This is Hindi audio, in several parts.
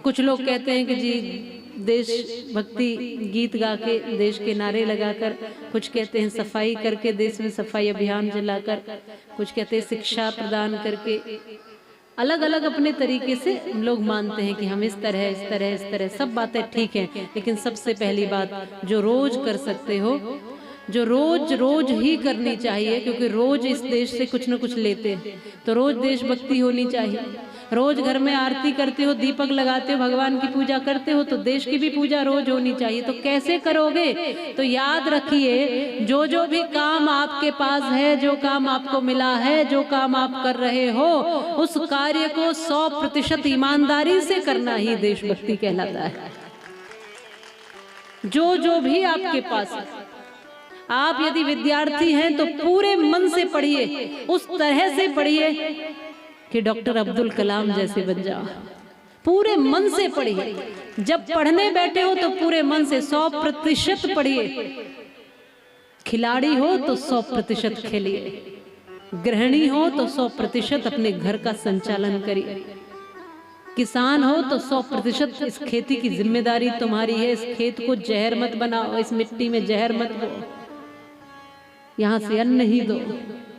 कुछ लोग कहते हैं कि जी देशभक्ति गीत गा के, देश के नारे लगाकर, कुछ कहते हैं सफाई करके, देश में सफाई अभियान चलाकर, कुछ कहते हैं शिक्षा प्रदान करके। अलग अलग अपने तरीके से लोग मानते हैं कि हम इस तरह सब बातें ठीक हैं, लेकिन सबसे पहली बात जो रोज कर सकते हो, जो रोज ही करनी चाहिए, क्योंकि रोज इस देश से कुछ न कुछ लेते हैं, तो रोज देशभक्ति होनी चाहिए। रोज घर में आरती करते हो, दीपक लगाते हो, भगवान की पूजा करते हो, तो देश की भी पूजा रोज होनी चाहिए। तो कैसे करोगे? तो याद रखिए, जो भी काम आपके पास है, जो काम आपको मिला है, जो काम आप कर रहे हो, उस कार्य को 100% ईमानदारी से करना ही देशभक्ति कहलाता है। जो भी आपके पास है, आप यदि विद्यार्थी हैं तो पूरे मन से पढ़िए, उस तरह से पढ़िए कि डॉक्टर अब्दुल कलाम जैसे बन जाओ। पूरे मन से पढ़िए। जब पढ़ने बैठे हो तो पूरे मन से 100% पढ़िए। खिलाड़ी हो तो 100% खेलिए, गृहिणी हो तो 100% अपने घर का संचालन करिए, किसान हो तो 100% इस खेती की जिम्मेदारी तुम्हारी है। इस खेत को जहर मत बनाओ, इस मिट्टी में जहर मत बो, यहाँ से अन्न ही दो,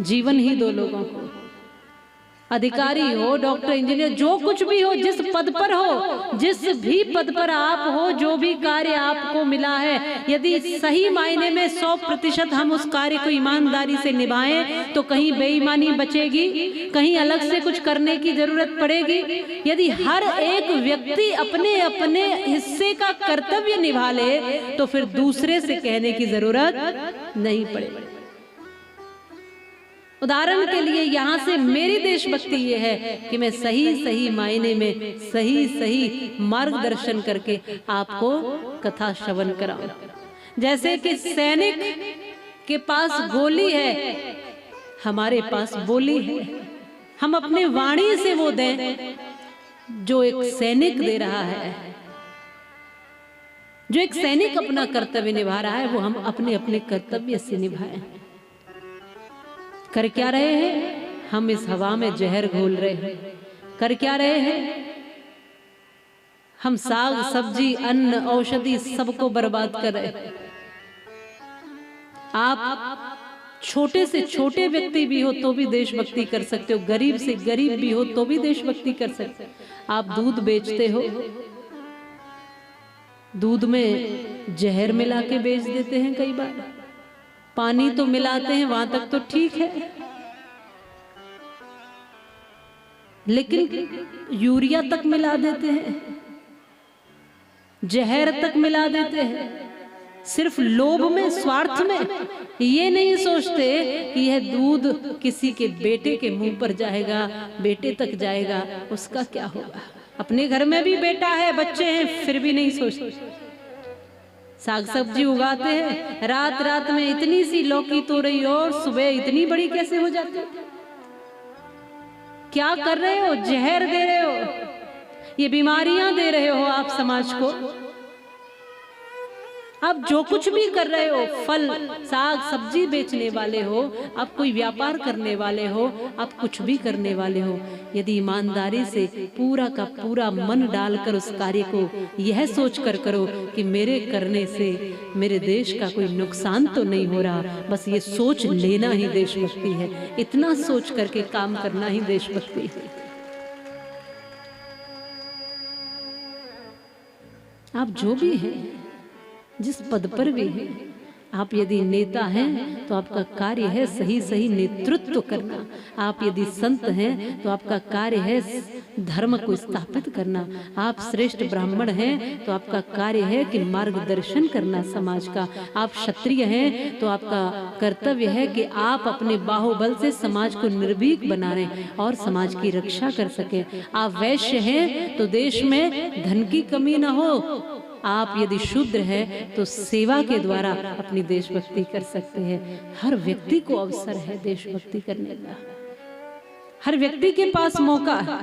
जीवन ही दो लोगों को। अधिकारी हो, डॉक्टर, इंजीनियर, जो कुछ भी हो, जिस पद पर हो, जिस भी पद पर आप हो, जो भी कार्य आपको मिला है, यदि सही मायने में 100% हम उस कार्य को ईमानदारी से निभाएं तो कहीं बेईमानी बचेगी, कहीं अलग से कुछ करने की जरूरत पड़ेगी। यदि हर एक व्यक्ति अपने अपने हिस्से का कर्तव्य निभा ले तो फिर दूसरे से कहने की जरूरत नहीं पड़ेगी। उदाहरण के लिए यहाँ से मेरी देशभक्ति ये है कि मैं सही मायने में सही मार्गदर्शन करके आपको कथा श्रवण कराऊं। जैसे कि सैनिक के पास गोली है, हमारे पास बोली है, हम अपने वाणी से वो दें जो एक सैनिक दे रहा है। जो एक सैनिक अपना कर्तव्य निभा रहा है वो हम अपने अपने कर्तव्य से निभाएं। कर क्या रहे हैं? हम इस हवा में जहर घोल रहे हैं। कर क्या रहे हैं? हम साग सब्जी अन्न औषधि सबको बर्बाद कर रहे हैं। आप छोटे से छोटे व्यक्ति भी हो तो भी देशभक्ति कर सकते हो, गरीब से गरीब भी हो तो भी देशभक्ति कर सकते हो। आप दूध बेचते हो, दूध में जहर मिला के बेच देते हैं, कई बार पानी तो मिलाते हैं, वहां तक तो ठीक है, लेकिन यूरिया तक मिला देते हैं, जहर तक मिला देते हैं, सिर्फ लोभ में, स्वार्थ में। ये नहीं सोचते कि यह दूध किसी के बेटे के मुंह पर जाएगा, बेटे तक जाएगा, उसका क्या होगा। अपने घर में भी बेटा है, बच्चे हैं, फिर भी नहीं सोचते। साग सब्जी उगाते हैं, रात रात में इतनी सी लौकी तोड़ई और सुबह इतनी बड़ी कैसे हो जाती है। क्या कर रहे हो? जहर दे रहे हो, ये बीमारियां दे रहे हो आप समाज को। आप जो कुछ भी कर रहे हो, फल साग सब्जी बेचने वाले हो, आप कोई व्यापार करने वाले हो, आप कुछ भी करने वाले हो, यदि ईमानदारी से पूरा का पूरा मन डालकर उस कार्य को यह सोच कर करो कि मेरे करने से मेरे देश का कोई नुकसान तो नहीं हो रहा, बस ये सोच लेना ही देशभक्ति है। इतना सोच करके काम करना ही देशभक्ति है। आप जो भी हैं, जिस पद पर भी हैं, आप यदि नेता हैं तो आपका कार्य है सही नेतृत्व करना। आप यदि संत हैं तो आपका कार्य है धर्म को स्थापित करना। आप श्रेष्ठ ब्राह्मण हैं तो आपका कार्य है कि मार्गदर्शन करना समाज का। आप क्षत्रिय हैं तो आपका कर्तव्य है कि आप अपने बाहुबल से समाज को निर्भीक बना रहे और समाज की रक्षा कर सके। आप वैश्य हैं तो देश में धन की कमी न हो। आप यदि शूद्र हैं तो सेवा के द्वारा अपनी देशभक्ति कर सकते हैं। हर व्यक्ति को अवसर है देशभक्ति करने का, हर व्यक्ति के पास मौका है।